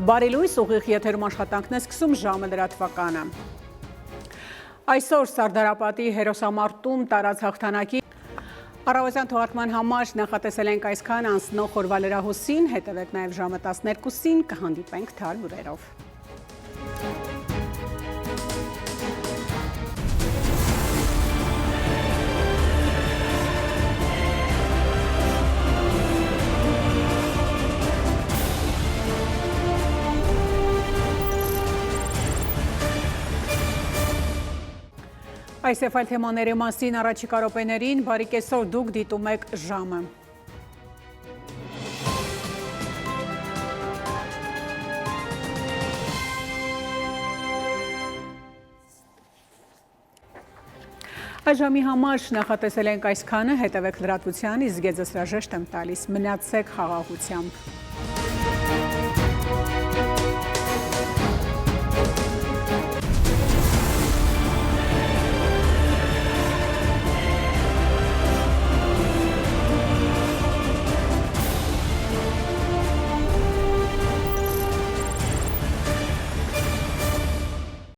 Բարի լույս, ուղիղ եթերում աշխատանքն է սկսում ժամը լրատվականը։ Այսօր Սարդարապատի հերոսամարտում տարած հաղթանակի առավոտյան թողարկման համար նախատեսել ենք այսքան, անցնող օրվա լրահոսին, հետևեք նաև ժամը 12-ին, կհանդիպենք թարմ լուրերով։ Այս եւ այլ թեմաների մասին առաջիկա րոպեներին, բարի կեսօր, դուք դիտում եք ժամը։ Այս ժամի համար նախատեսել ենք այսքանը, հետևեք լրատվության, իսկ ես հրաժեշտ եմ տալիս, մնացեք խաղաղությամբ։